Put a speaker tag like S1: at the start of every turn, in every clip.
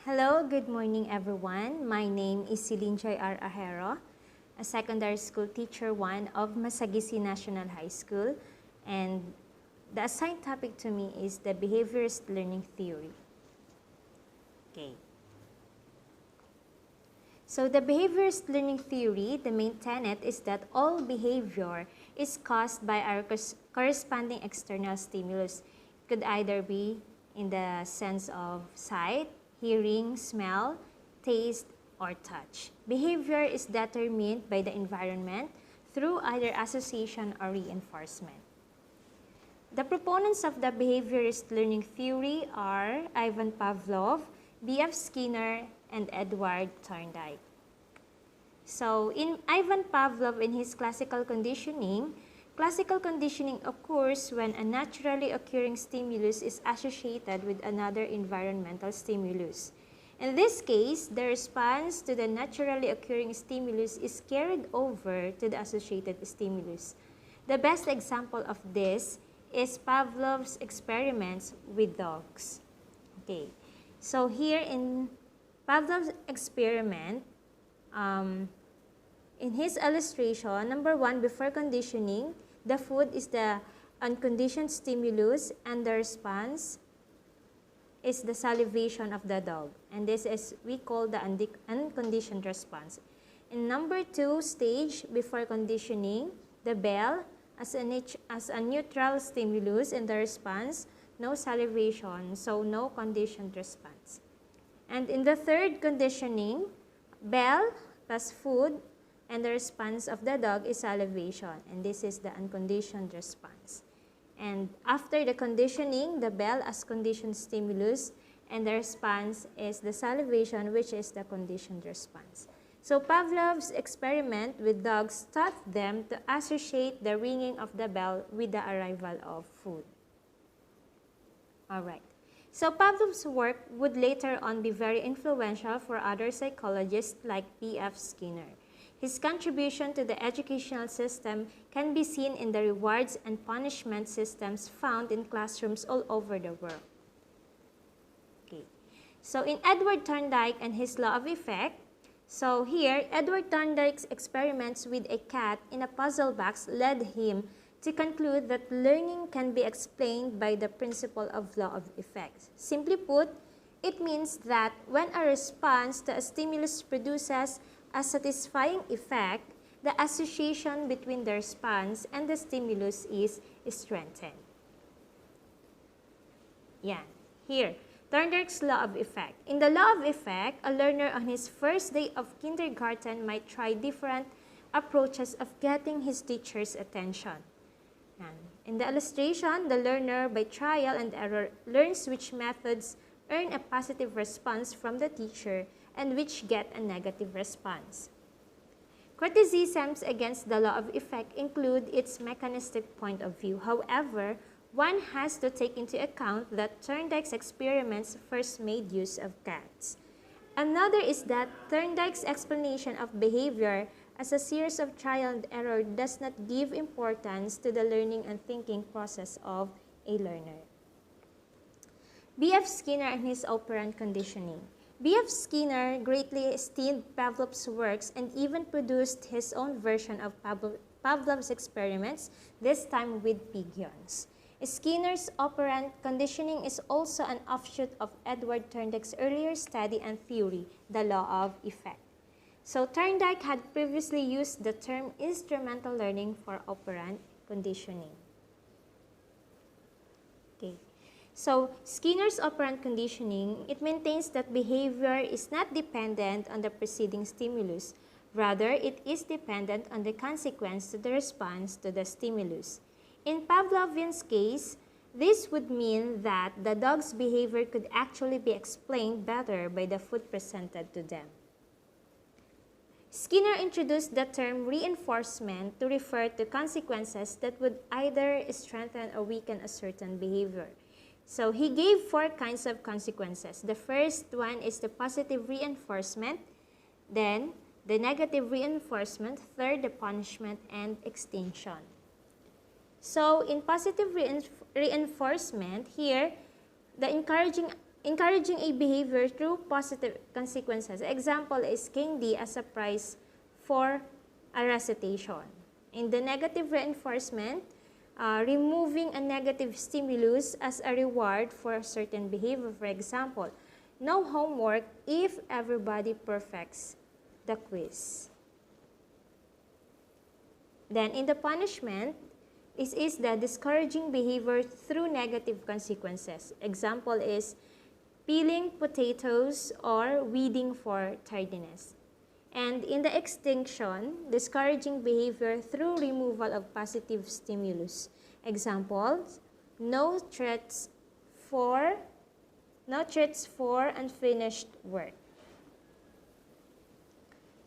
S1: Hello, good morning everyone. My name is Celine Joy R. Ajero, a secondary school teacher 1 of Masagisi National High School, and the assigned topic to me is the Behaviorist learning theory. Okay. So the Behaviorist learning theory, the main tenet is that all behavior is caused by our corresponding external stimulus. It could either be in the sense of sight, hearing, smell, taste, or touch. Behavior is determined by the environment through either association or reinforcement. The proponents of the behaviorist learning theory are Ivan Pavlov, B.F. Skinner, and Edward Thorndike. So in Ivan Pavlov, in his classical conditioning occurs when a naturally occurring stimulus is associated with another environmental stimulus. In this case, the response to the naturally occurring stimulus is carried over to the associated stimulus. The best example of this is Pavlov's experiments with dogs. Okay, so here in Pavlov's experiment, in his illustration, number 1, before conditioning, the food is the unconditioned stimulus and the response is the salivation of the dog. And this is, we call the unconditioned response. In number 2 stage, before conditioning, the bell as a neutral stimulus and the response, no salivation, so no conditioned response. And in the third conditioning, bell plus food, and the response of the dog is salivation, and this is the unconditioned response. And after the conditioning, the bell as conditioned stimulus, and the response is the salivation, which is the conditioned response. So Pavlov's experiment with dogs taught them to associate the ringing of the bell with the arrival of food. Alright. So Pavlov's work would later on be very influential for other psychologists like P.F. Skinner. His contribution to the educational system can be seen in the rewards and punishment systems found in classrooms all over the world. Okay. So in Edward Thorndike and his law of effect, so here Edward Thorndike's experiments with a cat in a puzzle box led him to conclude that learning can be explained by the principle of law of effect. Simply put, it means that when a response to a stimulus produces a satisfying effect, the association between the response and the stimulus is strengthened. Yan. Here, Thorndike's law of effect. In the law of effect, a learner on his first day of kindergarten might try different approaches of getting his teacher's attention. Yan. In the illustration, the learner, by trial and error, learns which methods earn a positive response from the teacher and which get a negative response. Criticisms against the law of effect include its mechanistic point of view. However, one has to take into account that Thorndike's experiments first made use of cats. Another is that Thorndike's explanation of behavior as a series of trial and error does not give importance to the learning and thinking process of a learner. B.F. Skinner and his operant conditioning. B.F. Skinner greatly esteemed Pavlov's works and even produced his own version of Pavlov's experiments, this time with pigeons. Skinner's operant conditioning is also an offshoot of Edward Thorndike's earlier study and theory, the law of effect. So Thorndike had previously used the term instrumental learning for operant conditioning. Okay. So Skinner's operant conditioning, it maintains that behavior is not dependent on the preceding stimulus. Rather, it is dependent on the consequence to the response to the stimulus. In Pavlovian's case, this would mean that the dog's behavior could actually be explained better by the food presented to them. Skinner introduced the term reinforcement to refer to consequences that would either strengthen or weaken a certain behavior. So he gave 4 kinds of consequences. The first one is the positive reinforcement, then the negative reinforcement, third, the punishment, and extinction. So in positive reinforcement, here, the encouraging encouraging a behavior through positive consequences. Example is candy as a prize for a recitation. In the negative reinforcement, removing a negative stimulus as a reward for a certain behavior. For example, no homework if everybody perfects the quiz. Then in the punishment, this is the discouraging behavior through negative consequences. Example is peeling potatoes or weeding for tardiness. And in the extinction, discouraging behavior through removal of positive stimulus. Examples, no threats for unfinished work.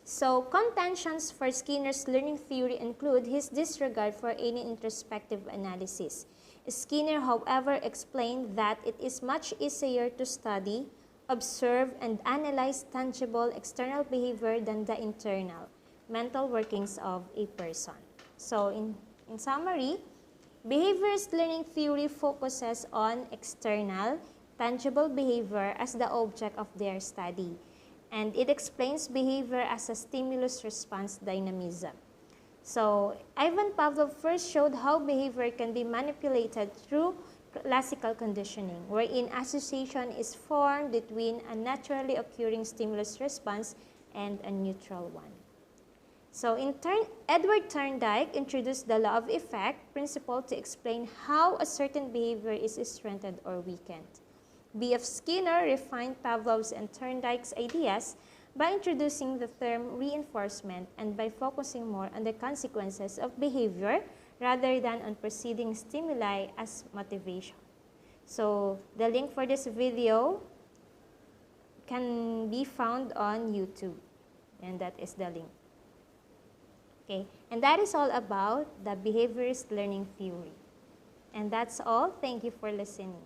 S1: So, contentions for Skinner's learning theory include his disregard for any introspective analysis. Skinner, however, explained that it is much easier to study, observe, and analyze tangible external behavior than the internal mental workings of a person. So, in summary, behaviorist learning theory focuses on external, tangible behavior as the object of their study, and it explains behavior as a stimulus-response dynamism. So, Ivan Pavlov first showed how behavior can be manipulated through classical conditioning, wherein association is formed between a naturally occurring stimulus response and a neutral one. So, in turn, Edward Thorndike introduced the law of effect principle to explain how a certain behavior is strengthened or weakened. B.F. Skinner refined Pavlov's and Thorndike's ideas by introducing the term reinforcement and by focusing more on the consequences of behavior rather than on preceding stimuli as motivation. So, the link for this video can be found on YouTube, and that is the link. Okay, and that is all about the behaviorist learning theory. And that's all. Thank you for listening.